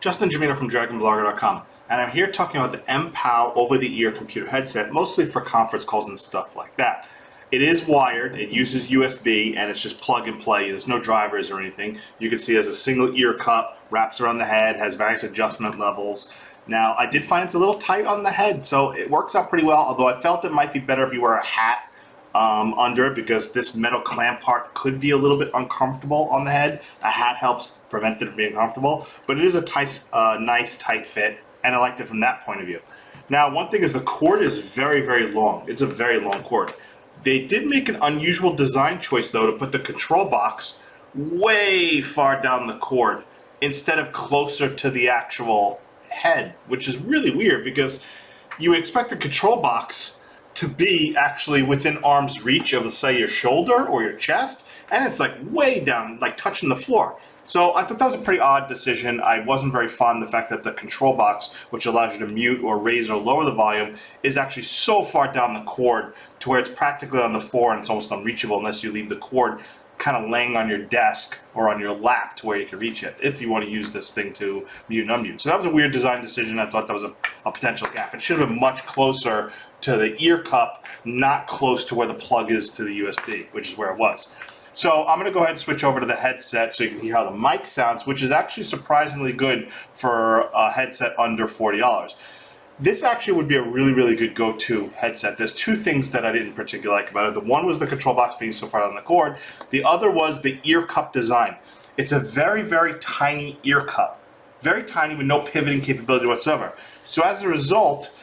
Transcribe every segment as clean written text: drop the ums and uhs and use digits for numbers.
Justin Jamino from DragonBlogger.com, and I'm here talking about the Mpow over-the-ear computer headset, mostly for conference calls and stuff like that. It is wired, it uses USB, and it's just plug and play. There's no drivers or anything. You can see it has a single ear cup, wraps around the head, has various adjustment levels. Now, I did find it's a little tight on the head, so it works out pretty well, although I felt it might be better if you wear a hat under it, because this metal clamp part could be a little bit uncomfortable on the head. A hat helps prevent it from being comfortable, but it is a nice tight fit, and I liked it from that point of view. Now, one thing is the cord is very, very long. It's a very long cord. They did make an unusual design choice, though, to put the control box way far down the cord instead of closer to the actual head, which is really weird because you would expect the control box to be actually within arm's reach of, say, your shoulder or your chest, and it's like way down, like touching the floor. So I thought that was a pretty odd decision. I wasn't very fond of the fact that the control box, which allows you to mute or raise or lower the volume, is actually so far down the cord to where it's practically on the floor and it's almost unreachable unless you leave the cord kind of laying on your desk or on your lap to where you can reach it if you want to use this thing to mute and unmute. So that was a weird design decision. I thought that was a potential gap. It should have been much closer to the ear cup, not close to where the plug is to the USB, which is where it was. So I'm going to go ahead and switch over to the headset so you can hear how the mic sounds, which is actually surprisingly good for a headset under $40. This actually would be a really, really good go-to headset. There's two things that I didn't particularly like about it. The one was the control box being so far down the cord. The other was the ear cup design. It's a very, very tiny ear cup. Very tiny with no pivoting capability whatsoever. So as a result,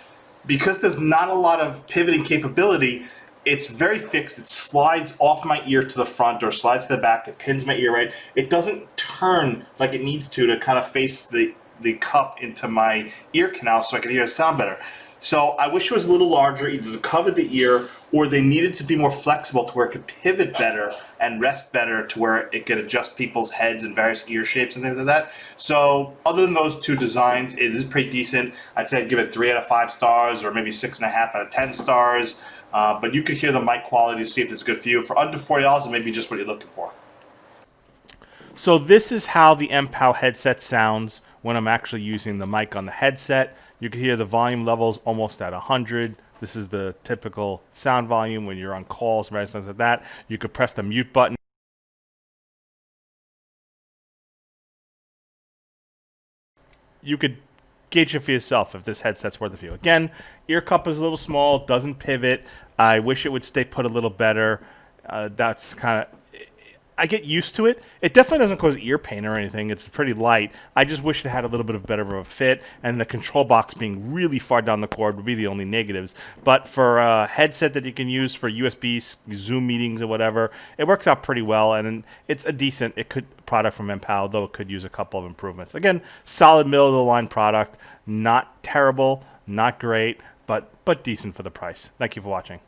because there's not a lot of pivoting capability, it's very fixed. It slides off my ear to the front or slides to the back. It pins my ear right. It doesn't turn like it needs to kind of face the cup into my ear canal so I can hear the sound better. So I wish it was a little larger, either to cover the ear or they needed to be more flexible to where it could pivot better and rest better to where it could adjust people's heads in various ear shapes and things like that. So other than those two designs, it is pretty decent. I'd say I'd give it 3 out of 5 stars or maybe 6.5 out of 10 stars. But you could hear the mic quality to see if it's good for you. For under $40, it may be just what you're looking for. So this is how the Mpow headset sounds when I'm actually using the mic on the headset. You can hear the volume levels almost at 100. This is the typical sound volume when you're on calls and things like that. You could press the mute button. You could gauge it for yourself if this headset's worth it for you. Again, ear cup is a little small, doesn't pivot. I wish it would stay put a little better. That's kind of, I get used to it. It definitely doesn't cause ear pain or anything. It's pretty light. I just wish it had a little bit of better of a fit, and the control box being really far down the cord would be the only negatives. But for a headset that you can use for USB, Zoom meetings or whatever, it works out pretty well, and it's a decent product from Mpow, though it could use a couple of improvements. Again, solid middle-of-the-line product. Not terrible, not great, but decent for the price. Thank you for watching.